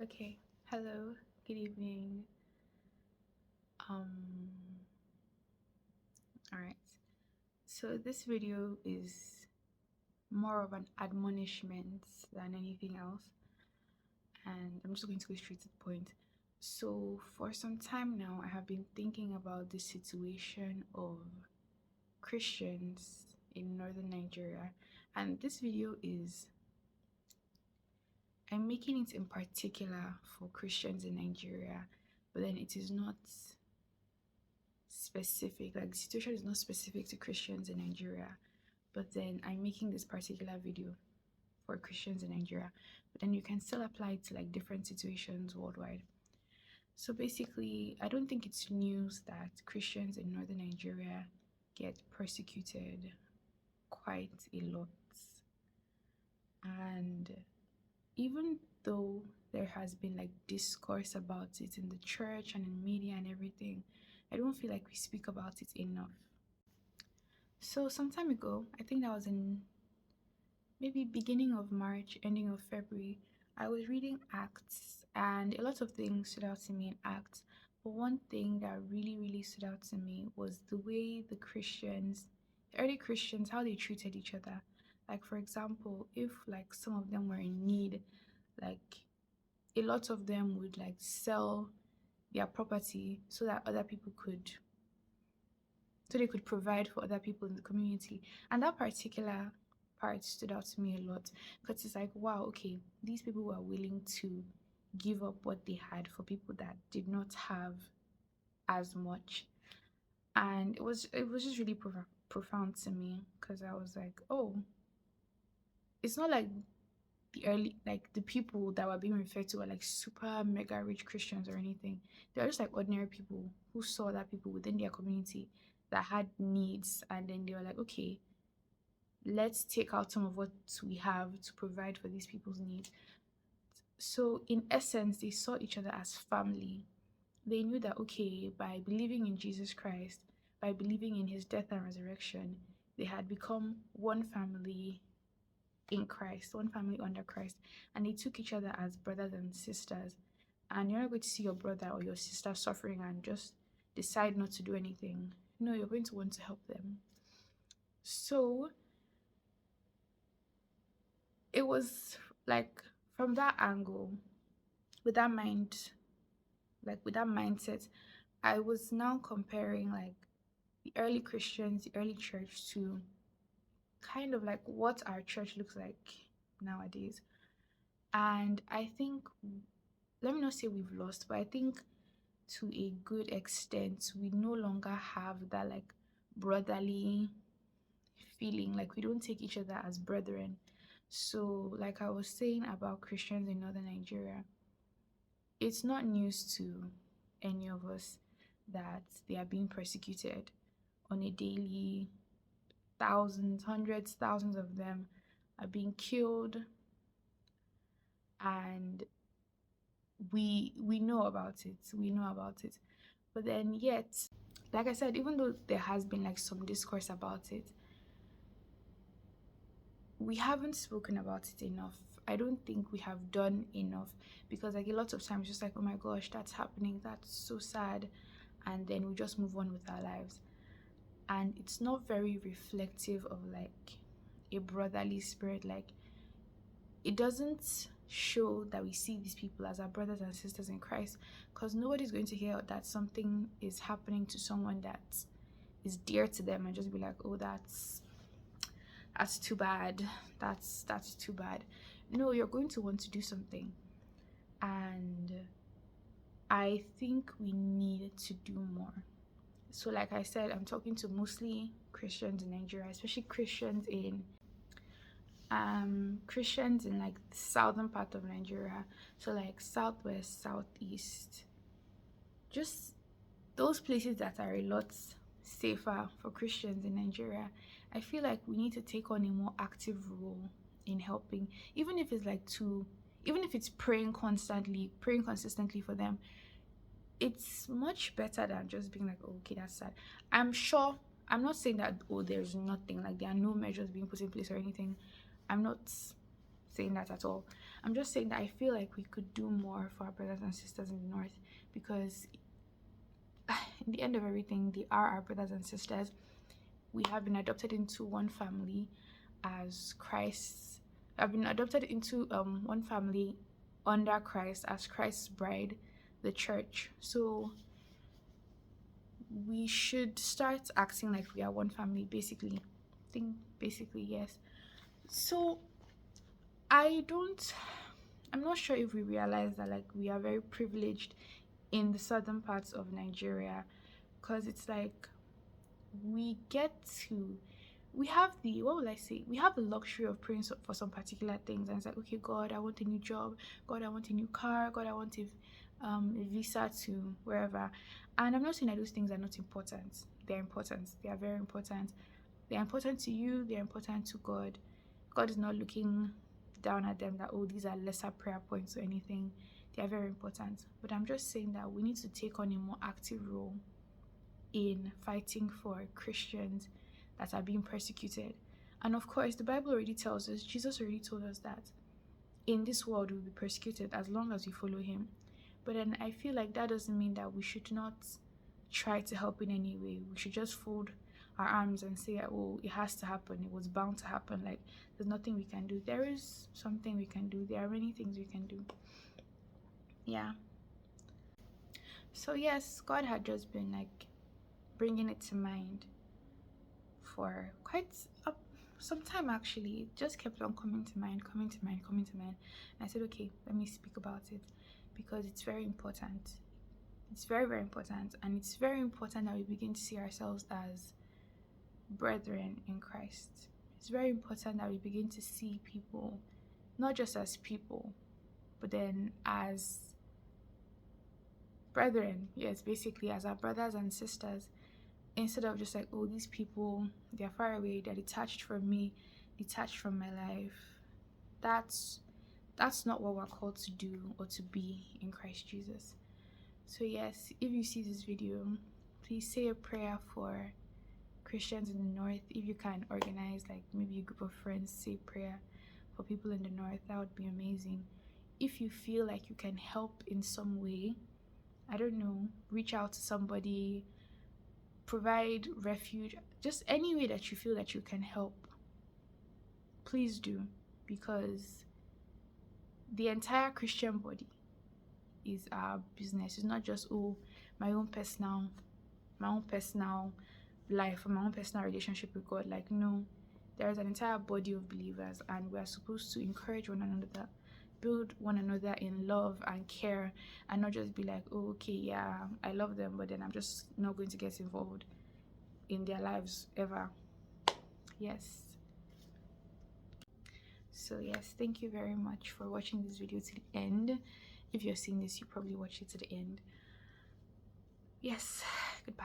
Okay. Hello. Good evening. Um all right. So this video is more of an admonishment than anything else, and I'm just going to go straight to the point. So for some time now, I have been thinking about the situation of Christians in northern Nigeria, and this video is I'm making it in particular for Christians in Nigeria, but then it is not specific, like the situation is not specific to Christians in Nigeria, but then I'm making this particular video for Christians in Nigeria, but then you can still apply it to like different situations worldwide. So basically, I don't think it's news that Christians in northern Nigeria get persecuted quite a lot. And even though there has been like discourse about it in the church and in media and everything, I don't feel like we speak about it enough. So some time ago, I think that was in maybe beginning of March, ending of February, I was reading Acts and a lot of things stood out to me in Acts. But one thing that really stood out to me was the way the early Christians, how they treated each other. Like for example, if like some of them were in need, like a lot of them would like sell their property so they could provide for other people in the community. And that particular part stood out to me a lot because it's like, wow, okay, these people were willing to give up what they had for people that did not have as much. And it was just really profound to me because I was like, oh, it's not like the people that were being referred to were like super mega rich Christians or anything. They're just like ordinary people who saw that people within their community that had needs, and then they were like, okay, let's take out some of what we have to provide for these people's needs. So in essence, they saw each other as family. They knew that, okay, by believing in Jesus Christ, by believing in his death and resurrection, they had become one family in Christ, one family under Christ, and they took each other as brothers and sisters. And you're not going to see your brother or your sister suffering and just decide not to do anything. No, you're going to want to help them. So it was like from that angle, with that mind, like with that mindset, I was now comparing like the early Christians, the early church to kind of like what our church looks like nowadays. And I think, let me not say we've lost, but I think to a good extent, we no longer have that like brotherly feeling. Like we don't take each other as brethren. So, like I was saying about Christians in northern Nigeria, it's not news to any of us that they are being persecuted on a daily. Thousands, hundreds, thousands of them are being killed, and we know about it. We know about it. But then yet, like I said, even though there has been like some discourse about it, we haven't spoken about it enough. I don't think we have done enough because like a lot of times just like, oh my gosh, that's happening, that's so sad, and then we just move on with our lives. And it's not very reflective of like a brotherly spirit. Like it doesn't show that we see these people as our brothers and sisters in Christ, because nobody's going to hear that something is happening to someone that is dear to them and just be like, oh, that's too bad, that's too bad. No, you're going to want to do something. And I think we need to do more. So like I said, I'm talking to mostly Christians in Nigeria, especially Christians in like the southern part of Nigeria, so like southwest, southeast, just those places that are a lot safer for Christians in Nigeria. I feel like we need to take on a more active role in helping, even if it's praying constantly, praying consistently for them. It's much better than just being like, oh, okay, that's sad. I'm sure, I'm not saying that, oh, there's nothing, like there are no measures being put in place or anything. I'm not saying that at all. I'm just saying that I feel like we could do more for our brothers and sisters in the north, because in the end of everything, they are our brothers and sisters. We have been adopted into one family as Christ. I've been adopted into one family under Christ as Christ's bride, the church. So we should start acting like we are one family, basically. I think basically yes. So I don't I'm not sure if we realize that like we are very privileged in the southern parts of Nigeria, because it's like we get to we have the what will I say? We have the luxury of praying for some particular things, and it's like, okay, God, I want a new job. God, I want a new car. God, I want a visa to wherever. And I'm not saying that those things are not important. They're important. They are very important. They're important to you. They're important to God. God is not looking down at them that, oh, these are lesser prayer points or anything. They are very important. But I'm just saying that we need to take on a more active role in fighting for Christians that are being persecuted. And of course, the Bible already tells us, Jesus already told us that in this world we'll be persecuted as long as we follow him. But then I feel like that doesn't mean that we should not try to help in any way. We should just fold our arms and say, oh, it has to happen. It was bound to happen. Like, there's nothing we can do. There is something we can do. There are many things we can do. Yeah. So, yes, God had just been like bringing it to mind for quite some time actually. It just kept on coming to mind, coming to mind, coming to mind. And I said, okay, let me speak about it, because it's very important. It's very, very important. And it's very important that we begin to see ourselves as brethren in Christ. It's very important that we begin to see people not just as people, but then as brethren. Yes, basically as our brothers and sisters, instead of just like, oh, these people, they're far away, they're detached from me, detached from my life. That's not what we're called to do or to be in Christ Jesus. So yes, if you see this video, please say a prayer for Christians in the north. If you can organize like maybe a group of friends, say prayer for people in the north, that would be amazing. If you feel like you can help in some way, I don't know, reach out to somebody, provide refuge, just any way that you feel that you can help, please do, because the entire Christian body is our business. It's not just, oh, my own personal life or my own personal relationship with God. Like, no, there is an entire body of believers, and we are supposed to encourage one another, build one another in love and care, and not just be like, oh, okay, yeah, I love them, but then I'm just not going to get involved in their lives ever. Yes. So yes, thank you very much for watching this video to the end. If you're seeing this, you probably watched it to the end. Yes, goodbye.